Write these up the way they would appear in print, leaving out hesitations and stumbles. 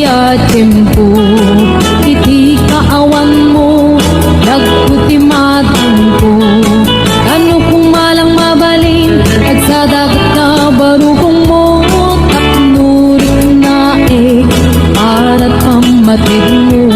daya tempo iti kaawan mo nagputi matangko kano kung malang mabalin at sa dagat na barukong mo taknurik na para pamatid mo.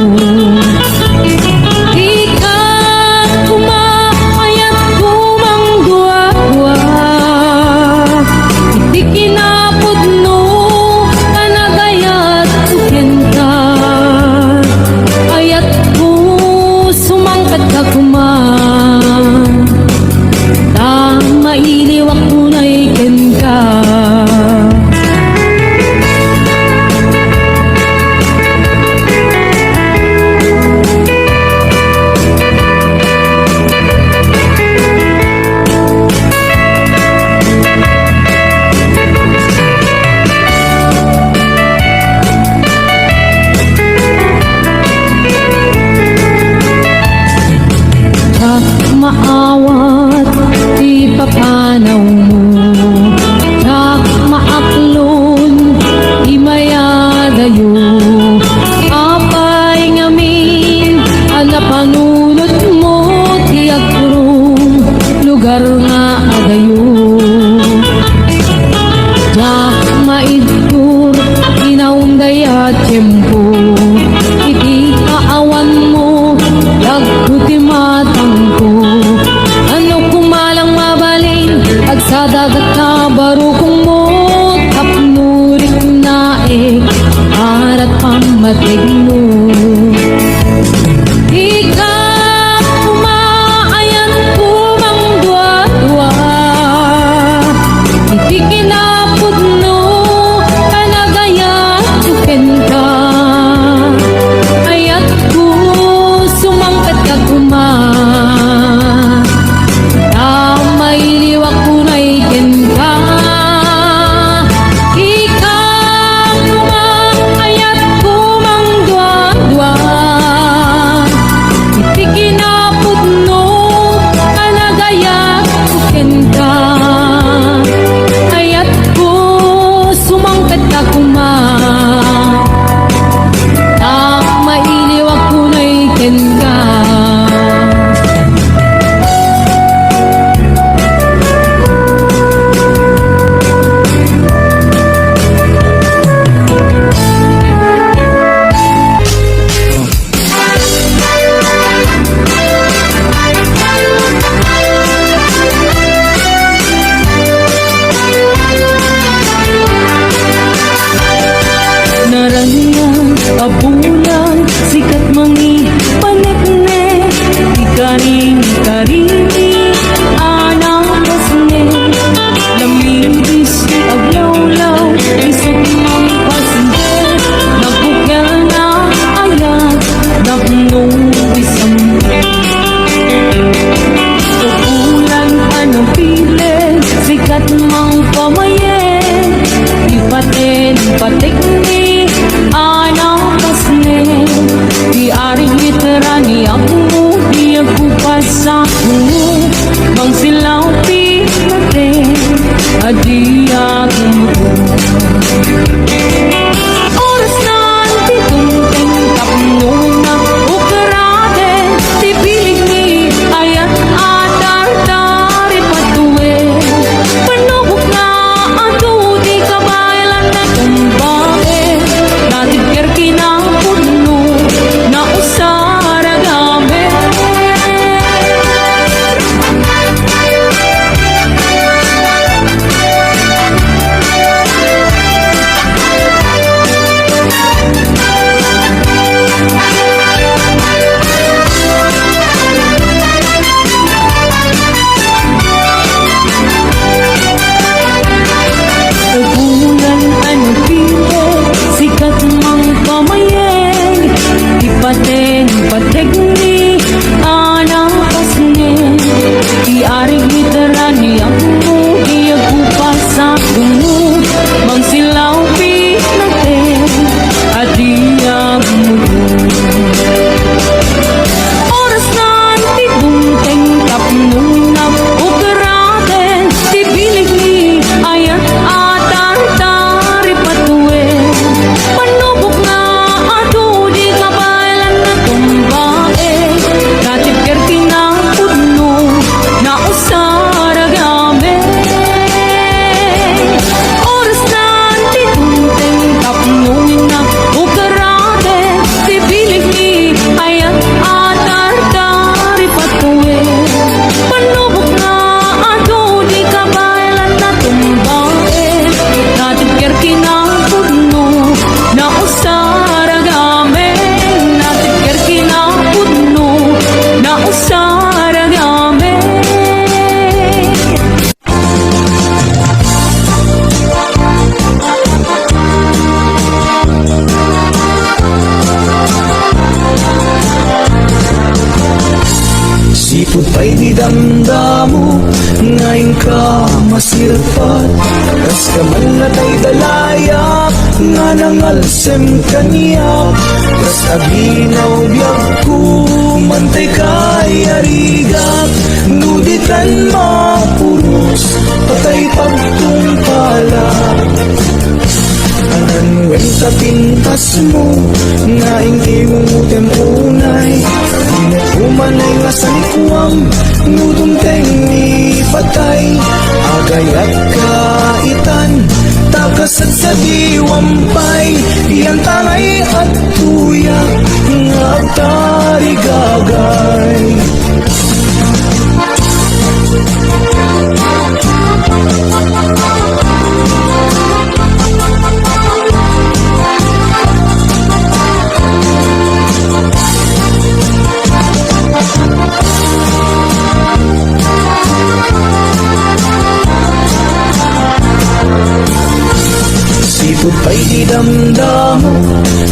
Maawat di papanaw mo sak maaklon di mayadayo apay ngamin ana panunot mo ti akrong lugar nga adayo sak maidkur inaong daya tempo iti kaawan mo dagkuti matangko sa dagat na barukong mo tapnurik na para pamatig mo. Ikaw umaayan kumang dua-dua iti kinapod no kanagaya tuken ka ayat ko sumangkat ka kuma abulan sikat mangi panekne ikaring-karini anang kasne lamidis aglawlaw isip mong pasender napukel na ayat naknong isang abulan anong pilen sikat mang pamayen ipaten patekne anang kasne di aring literani ako di ako pasaku bang silaw pinate adi ako oras na antitungteng tapno na ukarate di pilig ni ayat atar-tari patuwe panubok na ato di kabaylan na kumbae natigir kinapod no na usara gabi idamdamo ngayon ka masirpat kas kamalatay dalaya nga nangalsem kaniya kas aginaw biyag ko mantay kay arigak nuditan mapuros patay pagtungpala anan wen sa pintas mo nga ingimong utem unay di mo kumanay nga sa likuam nudumteng ni patay agayat kaitan takasat sa diwampay yan tangay at tuyak nga tarigagay Sipot pa'y idamdamo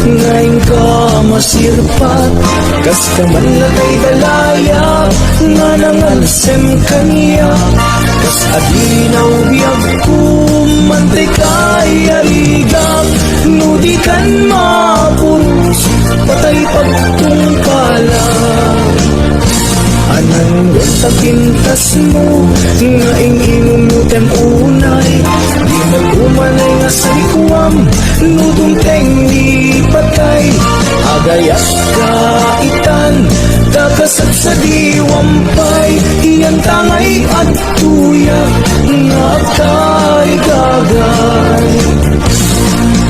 ngayon ka masirpat kas kamalatay dalaya nga nangalsem kaniya kas adinaw biyag kumantay kay arigak nudikan mapuros patay pagtungkala anang sa pintas mo nga ingumutem unay di magumanay nga sa likuam nudumteng di patay agayat kaitan takasat sa diwampay iyan tangay at tuyak nga tarigagay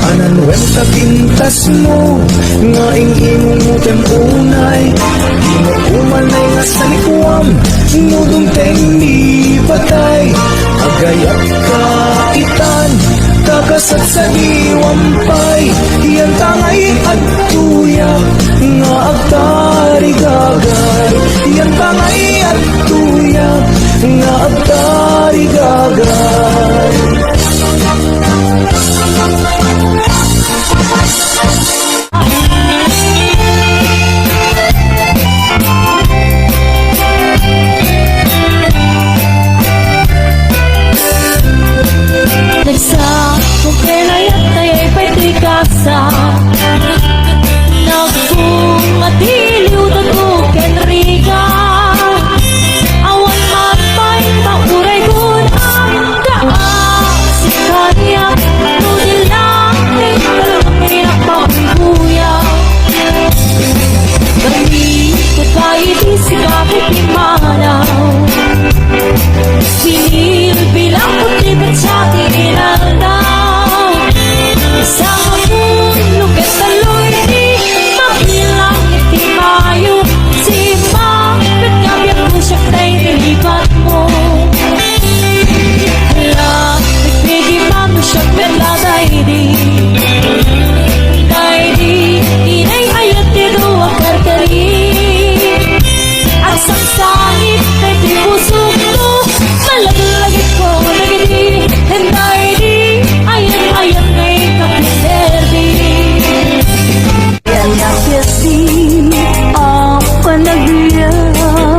anan sa pintas mo nga ingumutem unay di magumanay nga sa likuam nudumteng di patay agayat kaitan kakasat sa diwampay yan tangay at tuyak nga agtarigagay yan tangay at tuyak nga agtarigagay Nagsa, kung kailayat tayo'y paitikasa Nagpumatiliw na tuken riga Awan matay, mauray kun ang daan Si kanya, nudil lang, tingkalangin ang pambuya Kami, kutay di si kapit imanaw Sinil bilang putibit sa tinaldaw Isang mundo ketaloy di mabilang iti mayo Si mapit ngabiyag ko siya tay nilipat mo Hala, nagpigi mamo siya peladay di Day di, inay ayat di doa karkari Ang sangsangit kay pinusok mo Malaglagit ko nagidi Henday di Ayan ngay kapiserdi Yan nakasi Ang panagbiyaw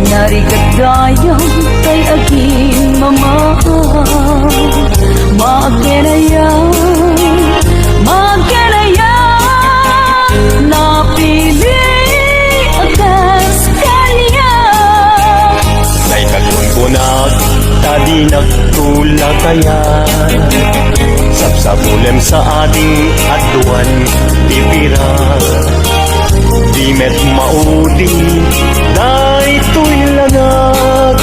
Narigat gayang Kay aging mamahal Magkanayaw Napili Agas kanya Nay kagungunag, tadi nagtula kaya Sapsapulem sa ating aduan, tipira Di met maudi, day tuy langag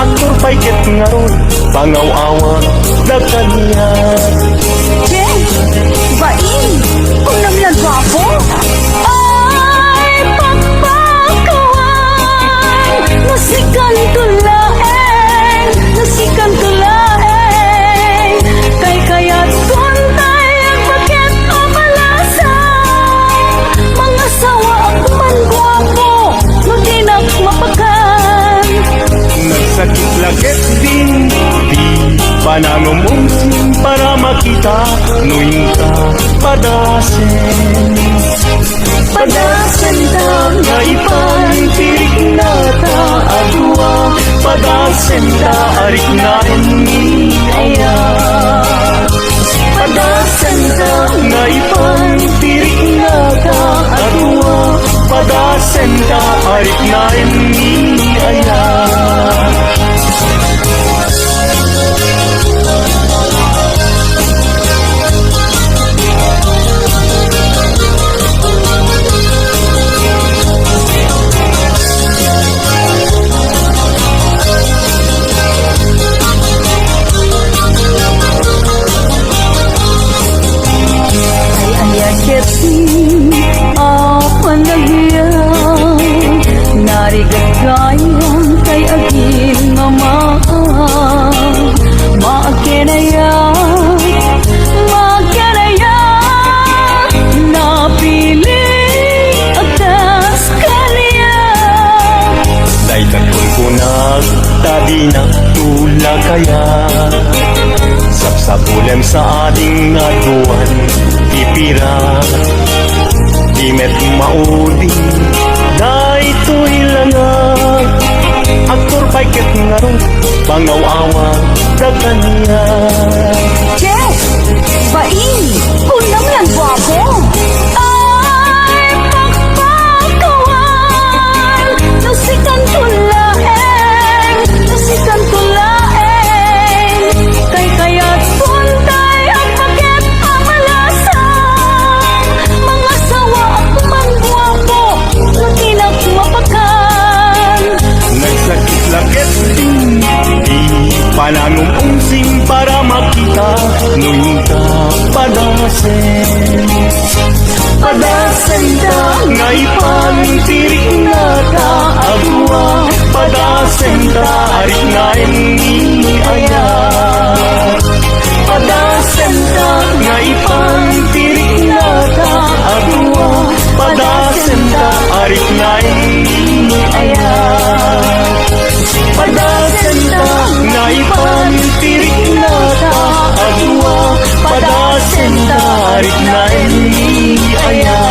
Aktor pa'y ket ngaron, pangaw-awag na kanya Jen, bain, kung namilan gwapo Ay, pagpakawan Nasikan tulaeng Nasikan tulaeng Kay kaya't kuntay Ang bakit o malasa Mga sawa ang man gwapo Nudinak mapakan Nagsakit lagit din, di panangumungsin para makita Nuing ka padasin Padasan daw na ipantirik na ka agwa Padasenta arik na ni aya Padasenta nga ipantirik na ka agwa Padasenta arik na ni aya Narigagayang kay aging mama Maakenaya Napili atas kaniya Day katun kunag tadi na tula kaya Sapsapulem sa ading aduan Ipira Dimet maudi Day tuilanag Aktor paiket nga ron Pangawawa Dagkaniya Jess! Bain! Kunam lang guwapo! Ay, pakpakawan! Nusikan tulaeng! Nusikan tulaeng! Kay kaya't puntay ang pakit pamalasang Mga sawa at mangguwapo Nakinak mapakan Nagsakit-lakit din Di pananumungsing para makita Nunta padasen Padasen ka Ngay pantirik na ka Agwa Padasen ka Arik na ni aya Padasen ka Ngay pantirik na ka Agwa Padasen ka Arik na ni aya Padasenta nga ipantirik na ka agwa Padasenta arik na ni aya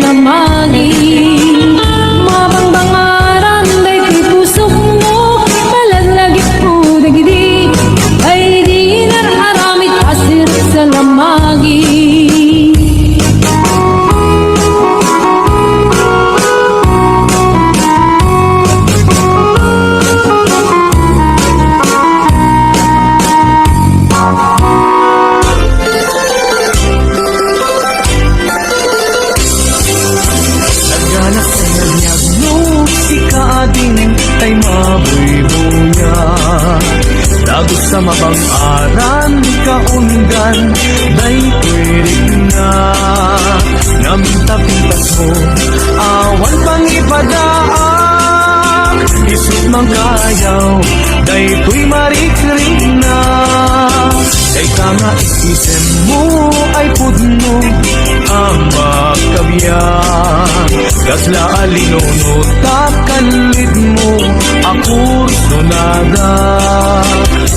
lamagi. Mabangbangaran day ko'y pusok mo, palalagit mo dagidi, ay di nararamit asir sa lamagi. Ay mabuy-buya Dagos sa mabang-aran kaundan Day pwirik na Naminta-pintas mo Awan pang ipadaan Isut mang kayaw Day tuy marikrik na Day tanga isisen mo Ay pudno Ang magkabiyan Kasla alinono Takalid mo Akur sunada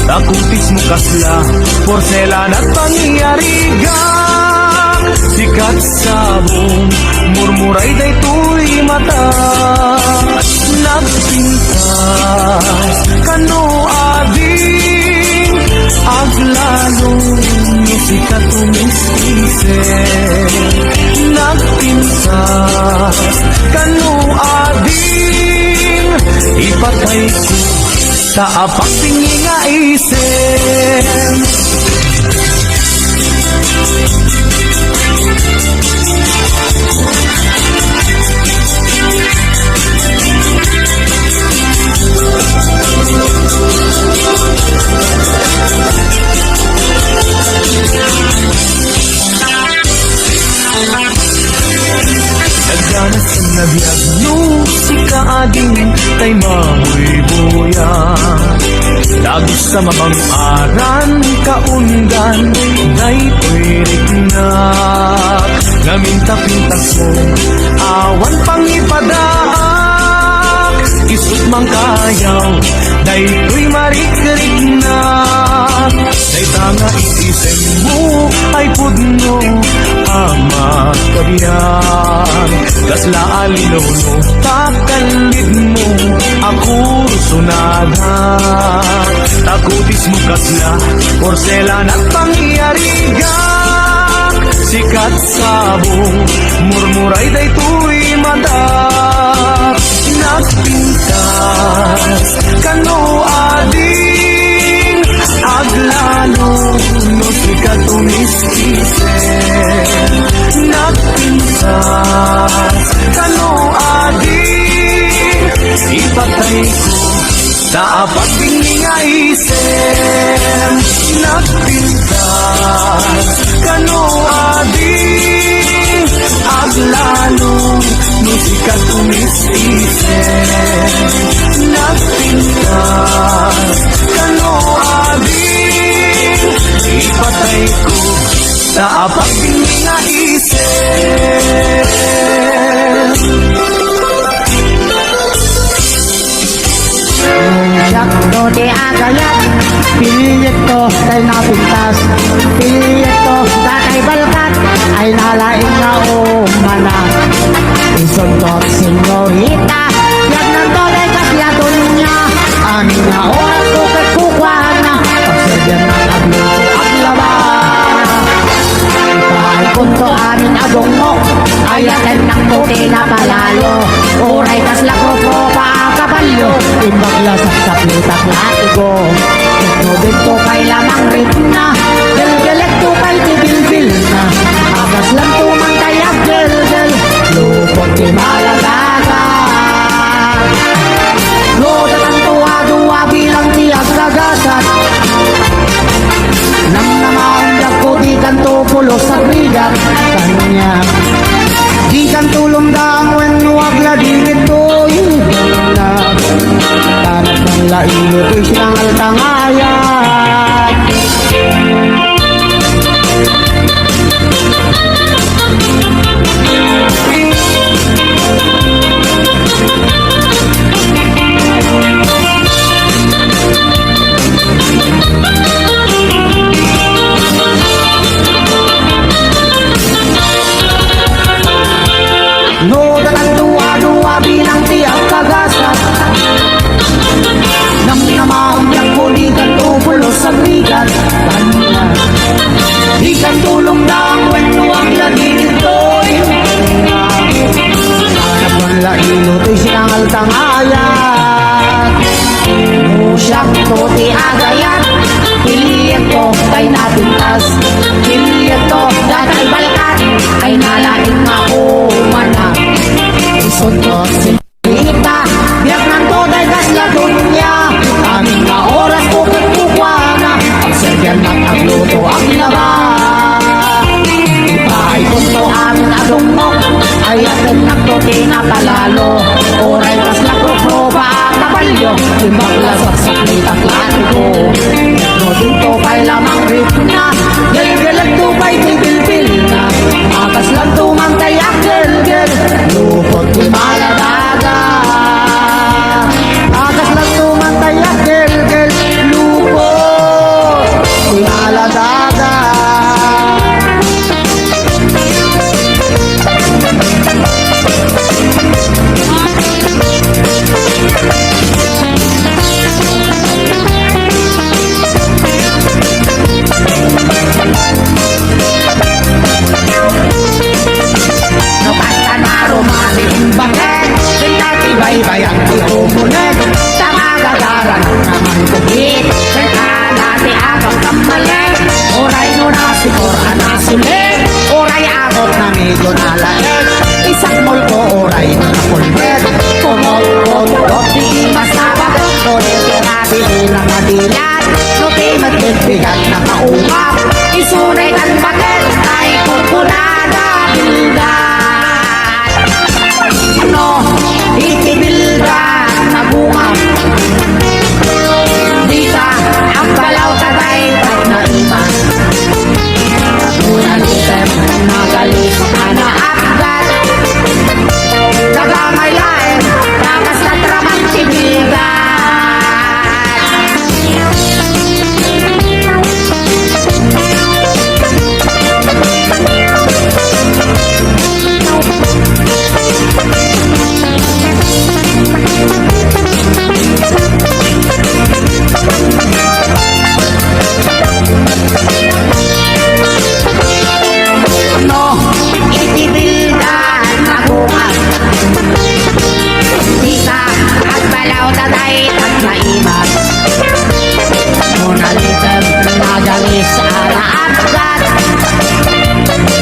Takutis mo kasla Porselan at pangyariga Sikat sabong Murmuray day tuy mata Nagpintas Kano ading Aglalo Sikat umistise Nagpintas Kano ading Ipatay ko Sa apak tingin nga isen Nagdanas ang nabiyag no si kaading kay mabuy-buya Dagos sa mabang-aran kaundan Day pwirik na Naminta-pintas mo Awan pang ipadak Isut mang kayaw Day tuy marikrik na Day tanga isisen mo Ay pudno Ang magkabiyan Kasla alinono Takalid mo Ako sunada Takutis mo kasla Porselan at pangyariga Sikat sabong Murmuray day tuy mata Nagpintas Kano ading Aglalo No sikat umistise Nagpintas Kano ading Ipatay ko Sa apat nga isen Nagpintas Kano ading Aglalo No sikat umistise Nagpintas Kano ading Ipatay ko Sa apat nga isen Sakto di agayat Pilit ko dahil napintas Pilit ko datay balkat Ay nalaing na umana Isundot senyorita Yan nando day kasyadon niya Ani na oras ko kay kukuhan na Pagsadyan na nagluto ang laban Ipahal punto amin adungok Ayaten ng puti na palalo Uray kasla ko po paakabalyo Imbagla sa saplitak latigo Nobel to kay lamang ritna Gelgelet to kay tibilbil na Agas lang to man kay agel-gel Lupot di malagagat Loda ng tuwa-duwa bilang tiyag kagasat Nang namaundag ko di kanto pulos sa brigat Kanya Di kan tulong dang wen wag la dingit to na Tanap ng laing ito'y sinangal tangayat No datang dua-dua bilang tiap kagasan Nam namaong yakbo di kan tubulo sa bigat Kanina Di kan tulong na ang wento ang lagi nito'y Hanap ng laino to'y sinangal tangayat Musyak to ti agayat Piliyat ko kay napintas Piliyat to datay balkat Ay nalaing maumana Isod ko sinita Biyak ng today kasla dunya Aming na oras ko kagkukwana Ang seryan magagluto ang laba Ipahay punto amin adungmok Ay atin nagtuti na palalo Oray kasla kukroba ang kapalyo Timbaklas at saklit ang lati ko No dito kay lamang rip na Gel-gelag tupay tibil-bil na Akas lang tumantay ang gel-gel Lupot di maladaga Akas lang tumantay ang gel-gel Lupot di maladaga Bay ang tiumulit sa magagaran naman kubit Senta dati akong kamalit Oray no na si Koran na sulit Oray abot na medyo nalaet Isang mol ko oray na napulbet Kumot-kumot di masabak No di kirabi ilang madilat No di matitigat na kaungap Isunay ang baget ay kukunada bildat No itibildan na bunga Di ka ang balaw tatay at naiman Ngunang item na galis na naakgat Dagamay lain Takas na tramang tibildan No, itibildan na bungas Di ka at balaw tatay at naimas Ngunalitem na galis ala abgat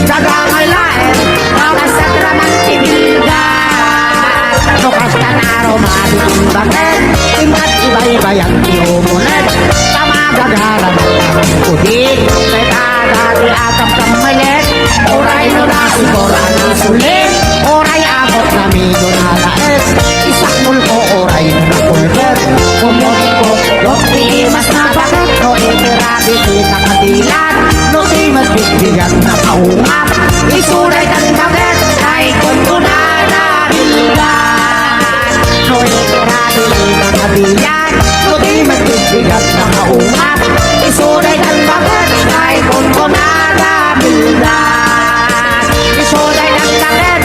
Dagamay lain Takas sa tramang tibilgan Nukas ka na romating bakit Timbat iba-iba yung tiumulit Sa magagaran ng kudik Peta dati atang kamalit Oray no na si Koran na sulit Oray abot na medyo nalaes Isak mulko oray no na pulver Kumot ko Lokti mas nabakit No itirabi kita kadilan No di magbigbigat na kaungap Isuray kan bakit Ay kuntunada bilgan No itirabi kita kadilan No di magbigbigat na kaungap Isuray kan bakit Ay kuntunada bilgan Isuray kan bakit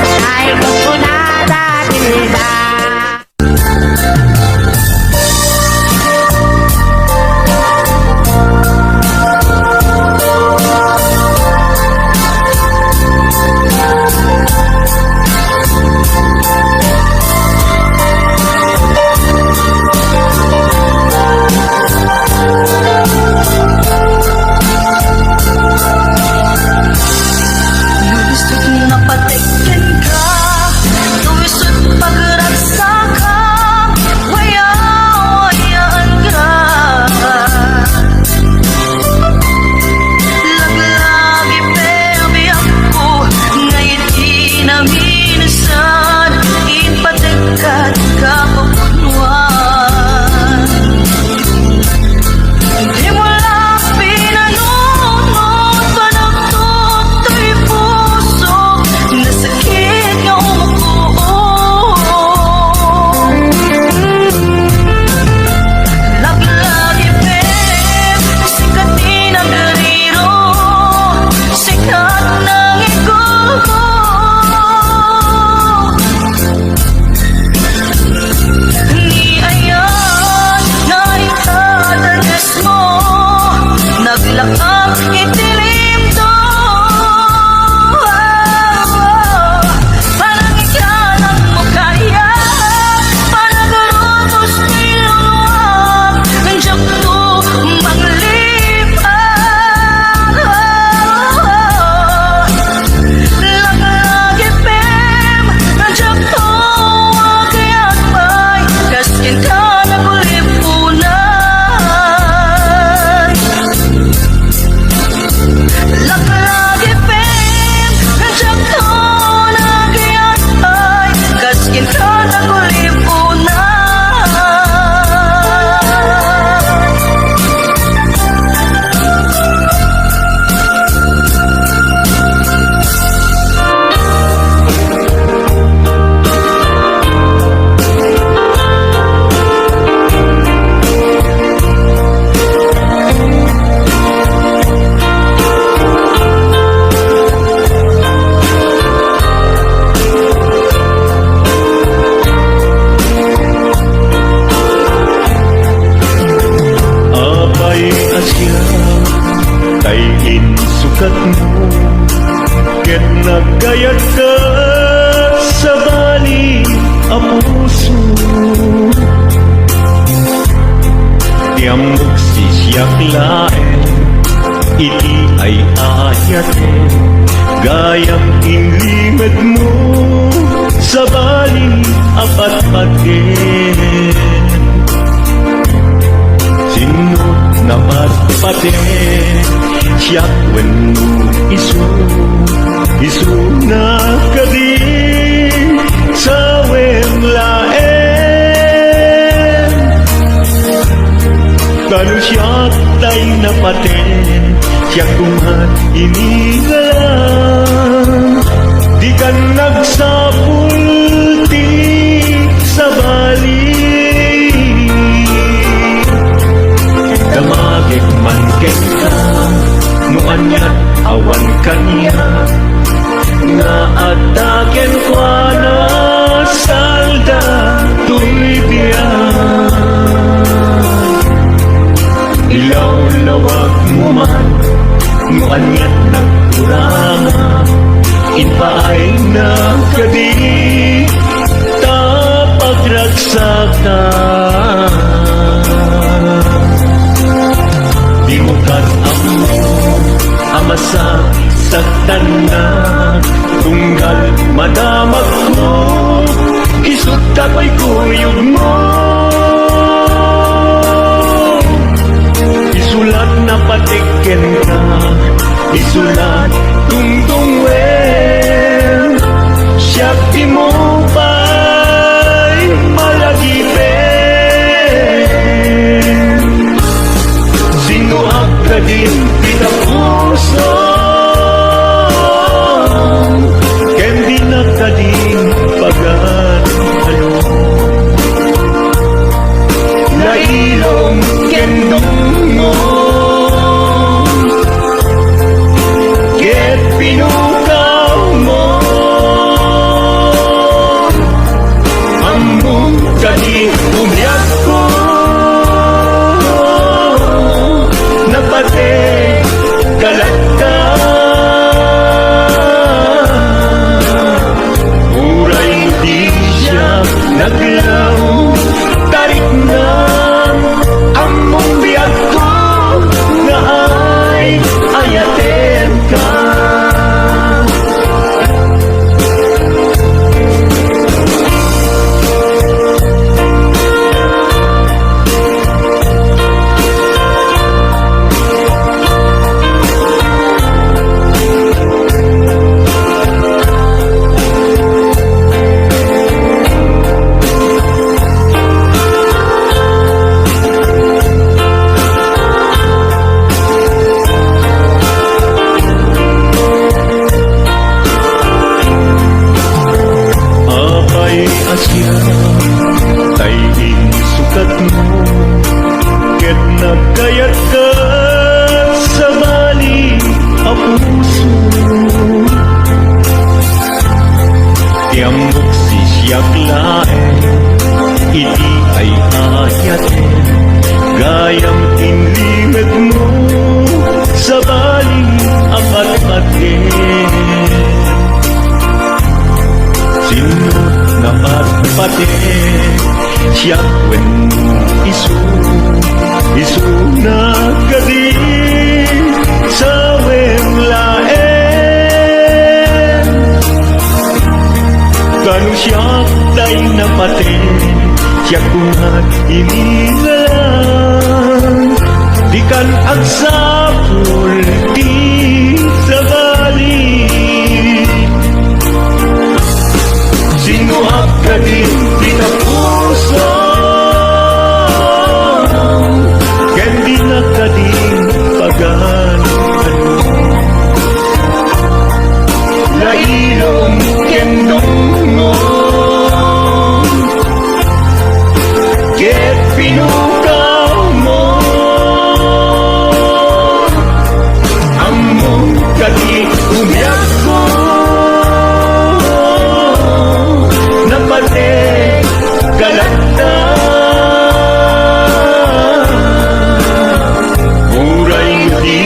napate siya wenno isu na kadi sa wemlaen kanu siya tay napate siya kumat inigalan di kan nagsapulti sa bali damagit man ka nuanyat awan kaniya nga ataken kwa na salda tuy biyan ilaw-lawag mo man nuanyat nagkurangan inpaay na kadi tapagragsakan di mo kat amo amasa saktan na tunggal madamag ko isut kapoy kuyog mo isulat na patiken ka isulat tungtung wen siyak di mo pa'y malagipin sino ang kadin pinapuso ken di na kadin pagan ano nailong ken dungo ket pinukaw mo among kadi umyak ko napate kalat ka uray di siya naglaw tarik na among biyak ko nga ay ayaten ka asya taying sukat mo ket nagkayat ka sa bali a puso tiambok si siyak laen iti ay ayaten gayam inlimet mo sa bali apat-paten sino napagpate siya wenno isu na kadi sa wemlaen kanu siya tay napate siya kumat inigalan di kan agsapul di sa bali sino ang kadin pinapuso ken di na kadin pagan lailong ken dungo ket pinukaw mo among kadi umyak ko napate kalat na uray di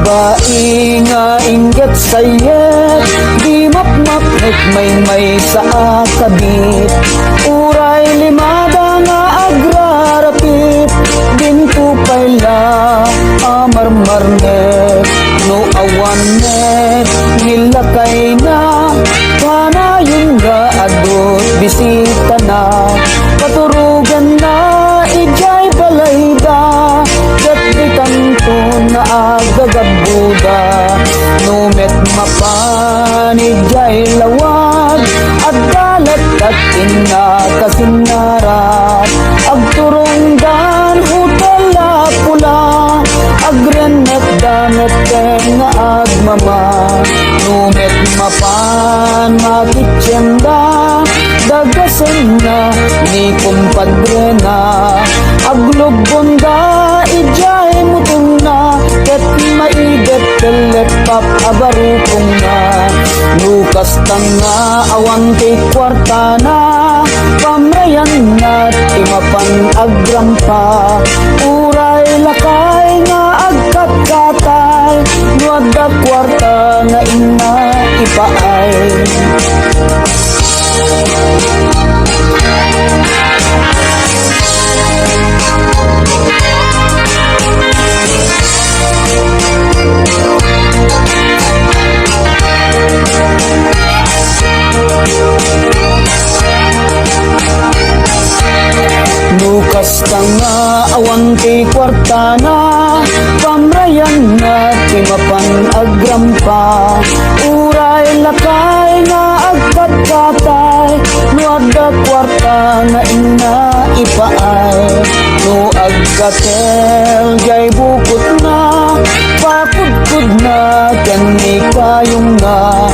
babae nga ingat sayet, di mapmapnek may sa akabit. Uray limada nga agrarapit, dintupay la amarmarnet. No awanet, nilakay na, panayon nga adot bisita na. Paturugan na, ijay balayda, dati kanto na agagabuda. Numet mapan, ijay lawag, at dalat at ina kasinarat. Agturungdan, hutala pula, agrenet danet nga agmama. Numet mapan, makitsyenda, dagasan na ni kumpadre na. Aglubonda, ijay mutong na, ket maidet telet pap abarupong na. Lukas tanga awan kay kwarta na, pamrayan na timapan agrampa. Uray lakay nga agkatkatay, nuada kwarta nga ina ipaay. Lukas tanga awan kay kwarta na, pamrayan na timapan agrampa. Uray lakay nga agkatkatay, nuada kwarta nga ina ipaay. No agkatel jay bukot na, pakudkud na ken ni kayong na.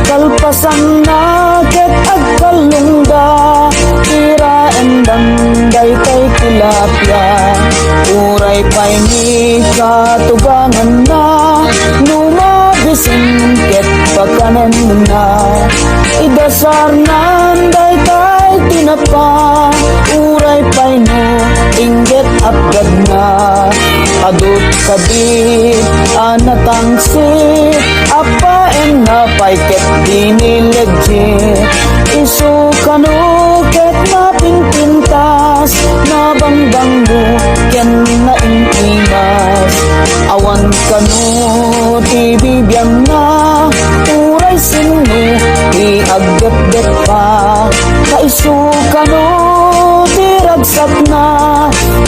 Kalpasan na ket agkalungda, tira endanday kay tilapia. Uray pay ni katugangan na, numabisin ket pakanen na. Idasar nanday kay tinapa, uray pay no inggit apgad na. Adut kabit anatangsit, apaen na pay ket dinilegit. Isu kanu ket mapingpintas, nabanggang mo ken na intimas. Awan kanu ti bibiyang na, uray sinu ti agdet-det pa. Kaisu kanu ti ragsak na,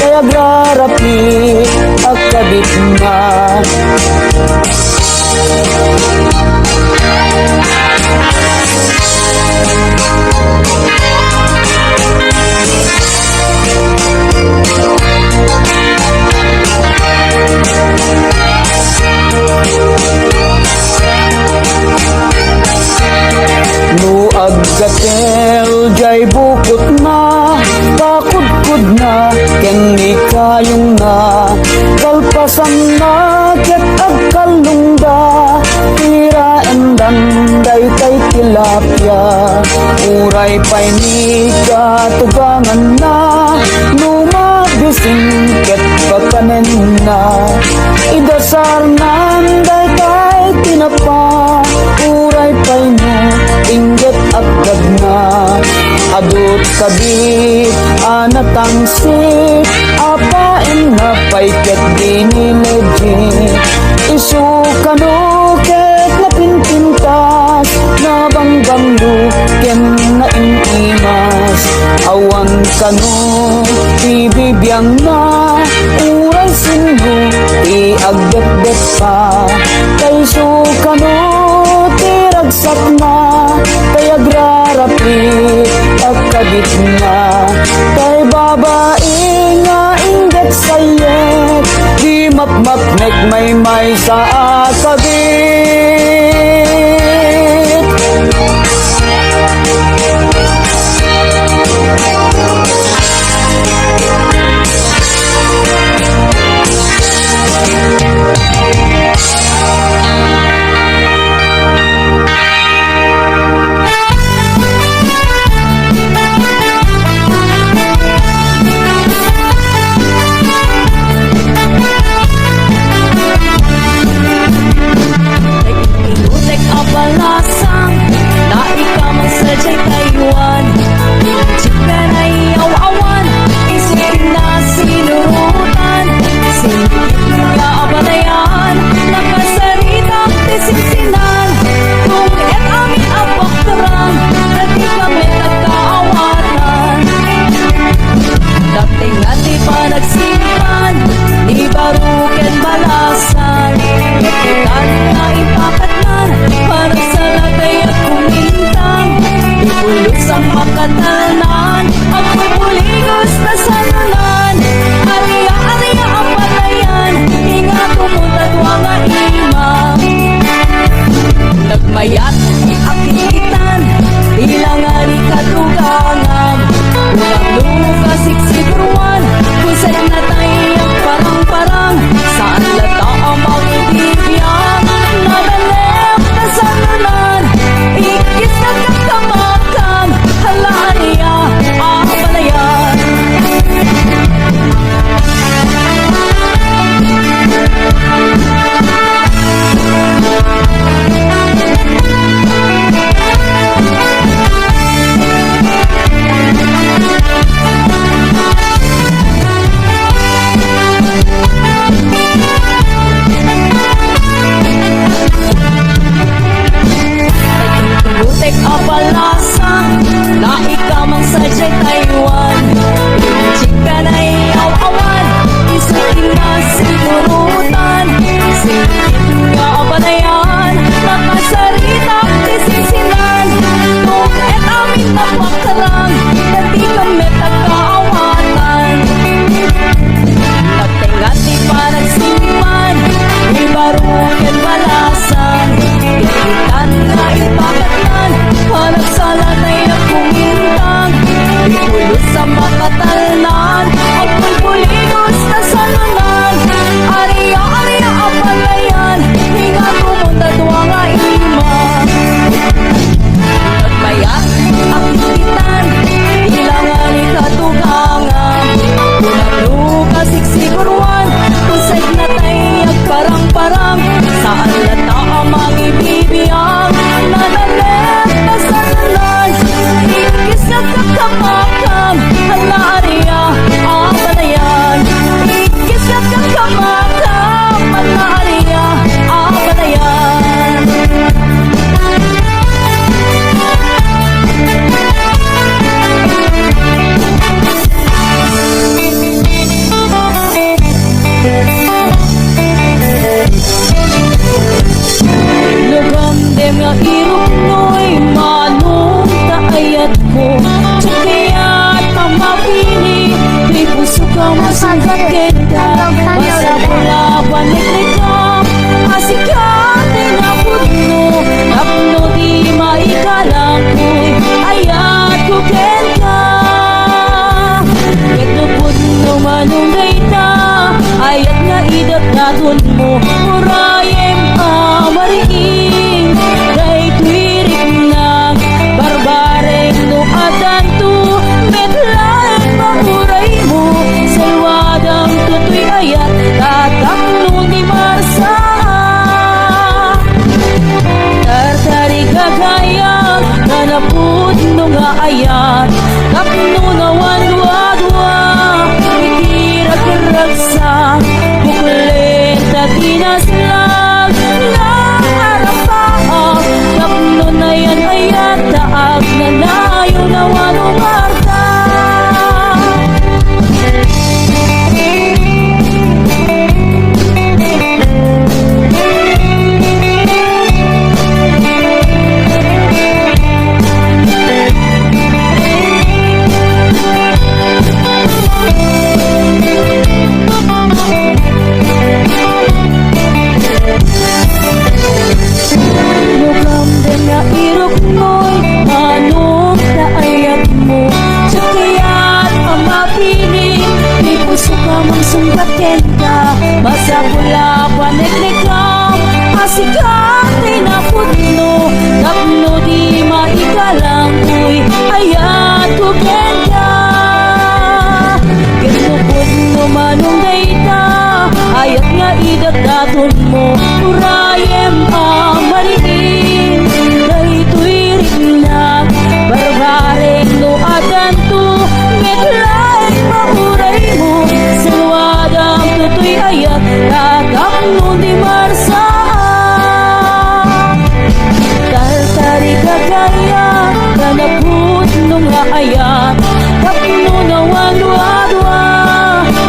kaya agrarapi agkabit na. No agkatel jay bukot na, pakudkud na ken ni kayong na. Kalpasan na ket agkalungda, tira endanday kay tilapia. Uray pay ni katugangan na, numabising ket pakanen na. Idasar nanday kay tinapa, uray pay no inggit agad na. Adut kabit anatangsit, apaen na pay ket dinilegit. Isu kanu ket napinpintas, nabanggang ken na intimas. Awan kanu ibibiyang na, uray sinu ti agdet-det pa. Kaisu kanu ti ragsak na, kay agrarapi agkabit na. Kay babae nga inggit sayet, di mapmapnek may sa akabit. Marunyan balasan Yakitan na ipakatan Hanap sa lanay na kumintang Ipulot sa makatalnan At pulpuligos na salunan Ariya, ariya ang palayan Hinga kumunta tuwa nga ima At maya ang kitan Ilangan ikatugangan Unang luka siksiguruan Kung sa'y natayag parang-parang Saan lata ang mga ibibiyang Nanalit na salunan Ikis na kakamakam Hala ariya ang palayan Ikis na kakamakam Hala ariya ang palayan Lugam dem nga irok no'y manong kaayat mo Tsukiyat ang mapili Di puso ka masagatin ka Basta pula paniklik ka Asikat ay napudno Napno di maikalang ko'y Ayat ko ken ka Ito pudno manong dayta Ayat nga idat naton mo Murayem amariing Day tuwirik na Barbareng no adanto Medlaeng mauray mo Salwadang tutoy ayat Tatak no ni Marsa Tartari kagayang Nanapud no nga ayat Tapno na wanwa-dwa Ikirag-ragsa Buklen tatinaslang Na arapaak Tapno na yan ayat Taag na nayo na wanumarta Lugam din na irok mo'y Anong kaayat mo Tsukiyat ang mapili Di puso ka mang sumbatin ka Basta pula paniklik ka Asikat ay napudno Tapno di maikalang ko'y Ayat ko ken ka Kinupod no manong dayta Ayat nga idat daton mo Urayem ang mariin Day tuwirik na Barbareng no adanto Medlaeng mauray mo Salwadang tutoy ayat Tatak no di Marsa Tartari kagaya Kanapud no nga ayat Tapno na wanwa-dwa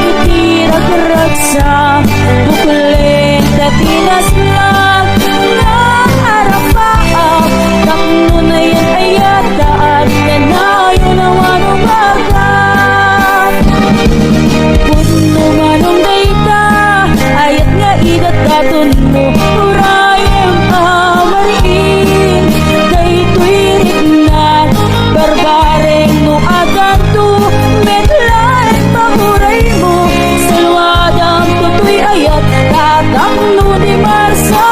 Itirag-ragsa Buklen tatinaslang Na arapaak Tapno na yan ayat Taag na nayo na wanumagat Puno manong dayta Ayat nga idat daton mo Urayem amariin Day tuwirik na Barbareng no aganto Medlaeng mamuray mo Salwadang tutoy ayat Tatak no di Marsa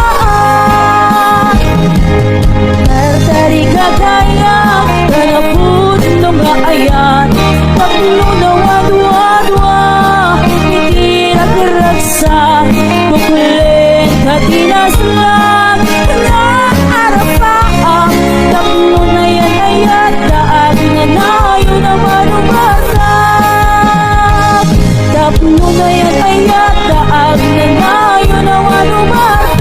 Tartari kagaya Kanapud no nga ayat Tapno na wadwa-dwa Itirag-ragsa Buklen katinaslang Na arapaak Tapno na yan ayat Taag na nayo na manumarag Tapno na yan ayat Taag na nayo na manumarag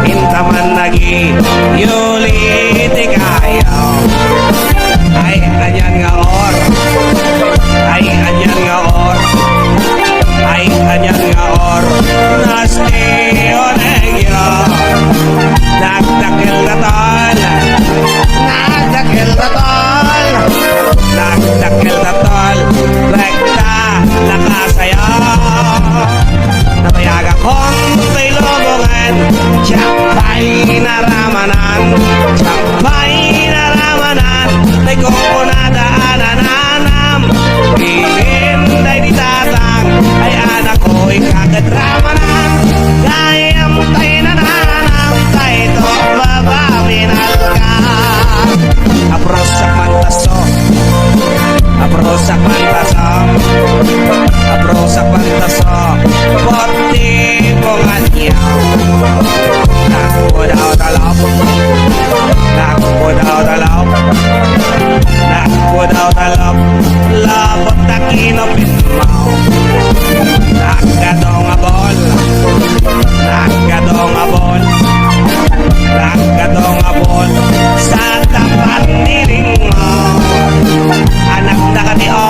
Intaman lagi Yulit ikayaw Ay anyan nga or Ay anyan nga or Ay anyan nga or Nasti o negyo Nagdakil na tol Nagdakil na tol Nagdakil na tol Rekta nakasayo Napayag akong kay lobongan Siya'y naramanan Siya'y naramanan Ay kung nadaanan Pilin day di tatang Ay anak ko'y kagadramanan Gayam tay nananam Tay to bababinal ka Aprosak mantaso Aprosak mantaso Aprosak mantaso Poti ponganyaw Nakpo daw talaw Nakpo daw talaw Nakpo daw talaw Labot na kinopin mo Nagkadong abol Nagkadong abol Nagkadong abol Sa tapat niling mo Anak na katiyo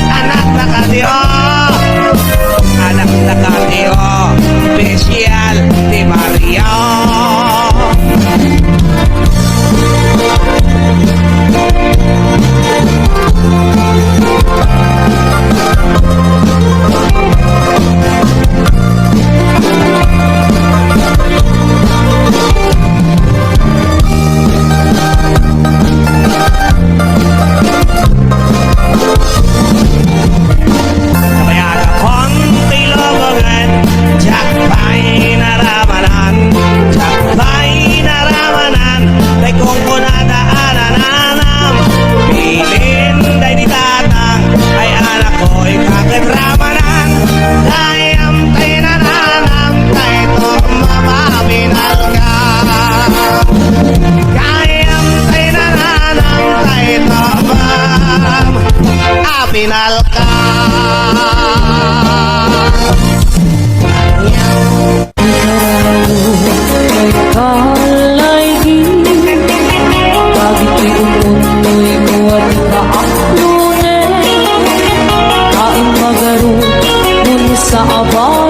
Anak na katiyo Anak na katiyo Special ni Maria Napayag akong kay lobongan Siya'y naramanan Siya'y naramanan Day kung kunadaanan Pilin day di tatang Ay anak ko'y kagadramanan Dayam tay nananam Tay to mababinal ka Kayam tay nananam Tay to mababinal ka Kalay di Pagiti umunoy mo at kaaklunin Kain magaru Ngun sa abang